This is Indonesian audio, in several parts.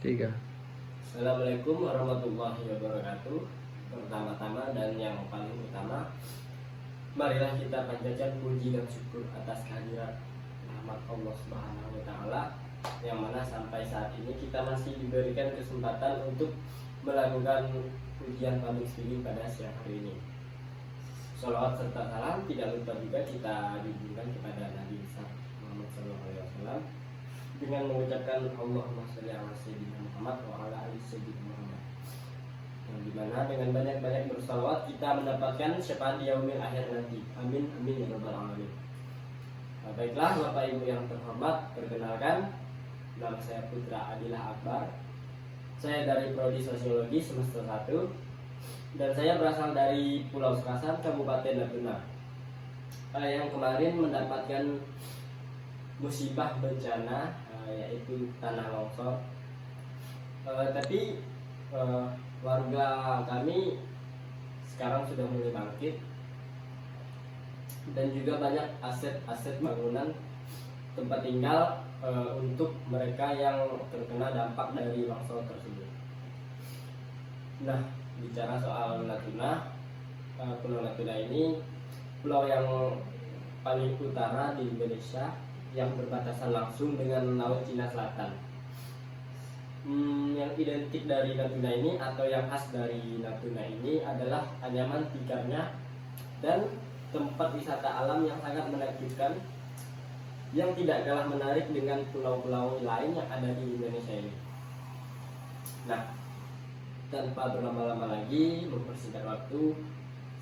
Tiga. Assalamualaikum warahmatullahi wabarakatuh. Pertama-tama dan yang paling utama, marilah kita panjatkan puji dan syukur atas kehadiran rahmat Allah Subhanahu wa taala, yang mana sampai saat ini kita masih diberikan kesempatan untuk melakukan ujian public speaking pada siang hari ini. Sholawat serta salam tidak lupa juga kita junjungkan kepada Nabi Muhammad SAW dengan mengucapkan Allahumma sholli ala sayyidina Muhammad wa ala ali sayyidina Muhammad, yang dimana dengan banyak-banyak bersalawat kita mendapatkan syafaat di yaumil akhir nanti. Amin amin ya rabbal alamin. Baiklah Bapak Ibu yang terhormat, perkenalkan, nama saya Putra Adilah Akbar. Saya dari Prodi Sosiologi semester 1 dan saya berasal dari Pulau Serasan, Kabupaten Natuna, yang kemarin mendapatkan musibah bencana, yaitu tanah longsor. Tapi warga kami sekarang sudah mulai bangkit, dan juga banyak aset-aset bangunan tempat tinggal untuk mereka yang terkena dampak dari longsor tersebut. Nah, bicara soal Natuna, Pulau Natuna ini pulau yang paling utara di Indonesia, yang berbatasan langsung dengan Laut Cina Selatan. Yang identik dari Natuna ini atau yang khas dari Natuna ini adalah anyaman tikarnya dan tempat wisata alam yang sangat menakjubkan, yang tidak kalah menarik dengan pulau-pulau lain yang ada di Indonesia ini. Nah, tanpa berlama-lama lagi mempersingkat waktu,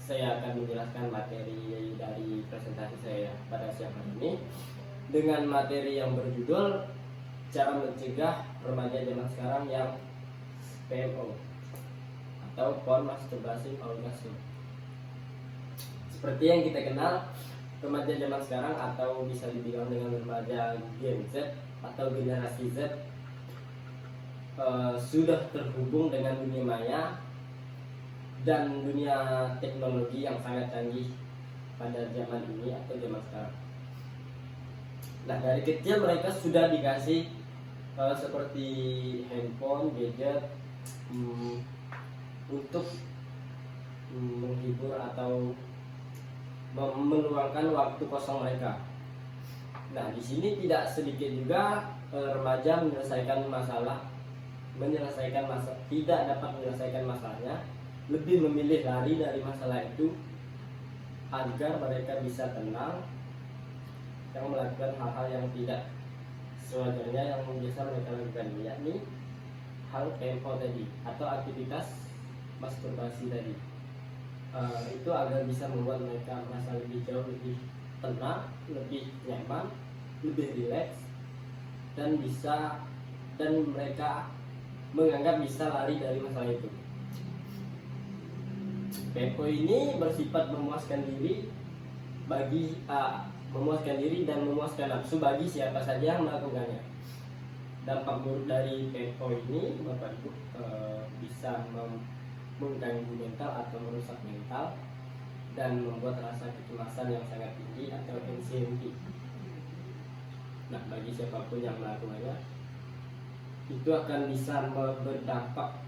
saya akan menjelaskan materi dari presentasi saya pada siang hari ini dengan materi yang berjudul cara mencegah remaja zaman sekarang yang PMO atau porn masturbasi orgasme. Seperti yang kita kenal, remaja zaman sekarang atau bisa dibilang dengan remaja Gen Z atau generasi Z sudah terhubung dengan dunia maya dan dunia teknologi yang sangat canggih pada zaman ini atau zaman sekarang. Nah, dari kecil mereka sudah dikasih seperti handphone, gadget untuk menghibur atau meluangkan waktu kosong mereka. Nah, di sini tidak sedikit juga remaja tidak dapat menyelesaikan masalahnya, lebih memilih lari dari masalah itu agar mereka bisa tenang, yang melakukan hal-hal yang tidak sewajarnya yang biasa mereka lakukan, yakni hal PMO tadi atau aktivitas masturbasi tadi. Itu agar bisa membuat mereka merasa lebih jauh lebih tenang, lebih nyaman, lebih rileks, dan mereka menganggap bisa lari dari masalah itu. PMO ini bersifat memuaskan diri dan memuaskan nafsu bagi siapa saja yang melakukannya. Dampak buruk dari PMO ini, Bapak Ibu, bisa mengganggu mental atau merusak mental dan membuat rasa kecemasan yang sangat tinggi atau anxiety. Nah, bagi siapapun yang melakukannya, itu akan bisa berdampak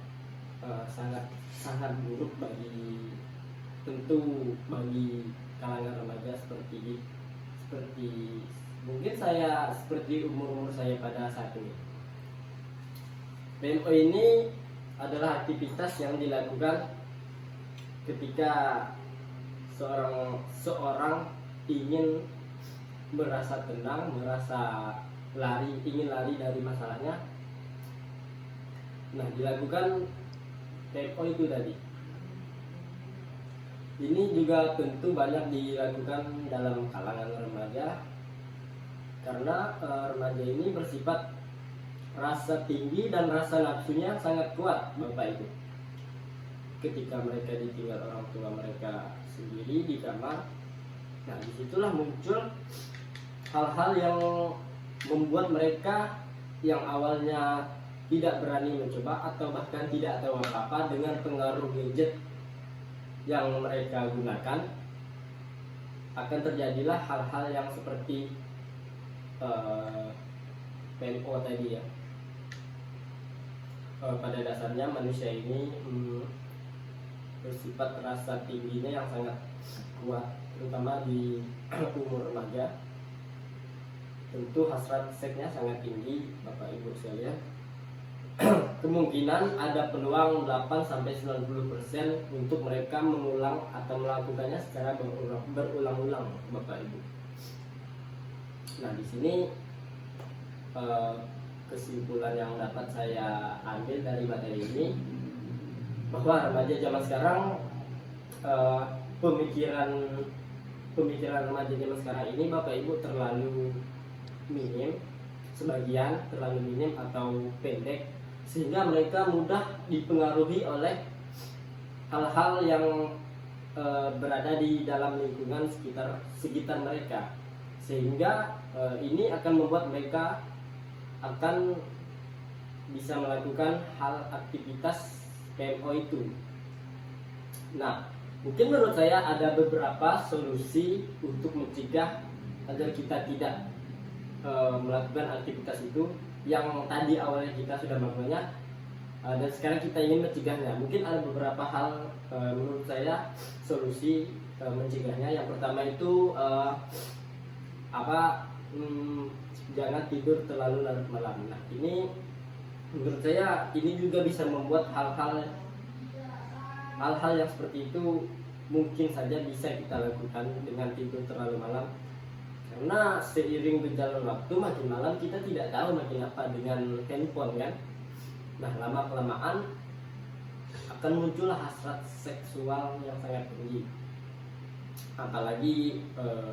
sangat buruk bagi kalangan remaja seperti mungkin saya, seperti umur saya pada saat ini. PMO ini adalah aktivitas yang dilakukan ketika seorang ingin merasa tenang, ingin lari dari masalahnya. Nah, dilakukan PMO itu tadi. Ini juga tentu banyak dilakukan dalam kalangan remaja, karena remaja ini bersifat rasa tinggi dan rasa nafsunya sangat kuat, Bapak Ibu. Ketika mereka ditinggal orang tua mereka sendiri di kamar, nah disitulah muncul hal-hal yang membuat mereka yang awalnya tidak berani mencoba atau bahkan tidak tahu apa-apa dengan pengaruh gadget yang mereka gunakan, akan terjadilah hal-hal yang seperti PMO tadi ya. pada dasarnya manusia ini bersifat rasa tingginya yang sangat kuat, terutama di umur remaja. Tentu hasrat seksnya sangat tinggi, Bapak Ibu sekalian. Kemungkinan ada peluang 8-90% untuk mereka mengulang atau melakukannya secara berulang-ulang, Bapak Ibu. Nah, di sini kesimpulan yang dapat saya ambil dari materi ini, bahwa remaja zaman sekarang, pemikiran remaja zaman sekarang ini, Bapak Ibu, terlalu minim, sebagian terlalu minim atau pendek, sehingga mereka mudah dipengaruhi oleh hal-hal yang berada di dalam lingkungan sekitar mereka, sehingga ini akan membuat mereka akan bisa melakukan hal aktivitas PMO itu. Nah, mungkin menurut saya ada beberapa solusi untuk mencegah agar kita tidak melakukan aktivitas itu yang tadi awalnya kita sudah melakukannya, dan sekarang kita ingin mencegahnya. Mungkin ada beberapa hal menurut saya solusi mencegahnya. Yang pertama itu jangan tidur terlalu larut malam. Nah, ini menurut saya ini juga bisa membuat hal-hal yang seperti itu mungkin saja bisa kita lakukan dengan tidur terlalu malam. Karena seiring berjalan waktu, makin malam kita tidak tahu makin apa dengan handphone kan. Nah, lama-kelamaan akan muncullah hasrat seksual yang sangat tinggi. Apalagi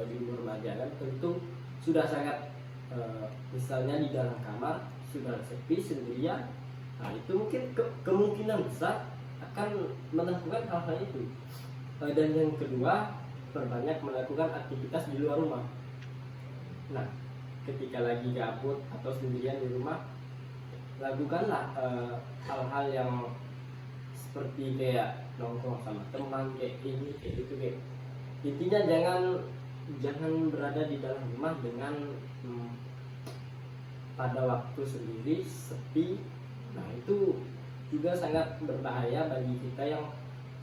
di umur remaja kan, tentu sudah sangat misalnya di dalam kamar sudah sepi sendirian. Nah, itu mungkin kemungkinan besar akan melakukan hal-hal itu. Dan yang kedua, perbanyak melakukan aktivitas di luar rumah. Nah, ketika lagi gabut atau sendirian di rumah, lakukanlah hal-hal yang seperti kayak nongkrong sama teman, kayak ini, kayak itu, kayak intinya jangan berada di dalam rumah dengan pada waktu sendiri sepi. Nah, itu juga sangat berbahaya bagi kita yang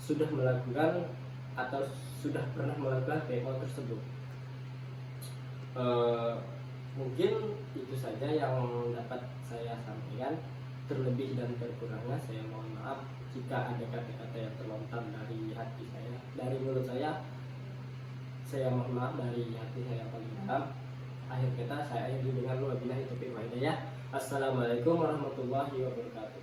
sudah melakukan atau sudah pernah melakukan PMO tersebut. Mungkin itu saja yang dapat saya sampaikan. Terlebih dan terkurangnya saya mohon maaf jika ada kata-kata yang terlontar dari hati saya, dari mulut saya mohon maaf dari hati saya paling dalam. Akhir kata saya akhiri dengan wabillahi taufiq wal hidayah. Assalamualaikum warahmatullahi wabarakatuh.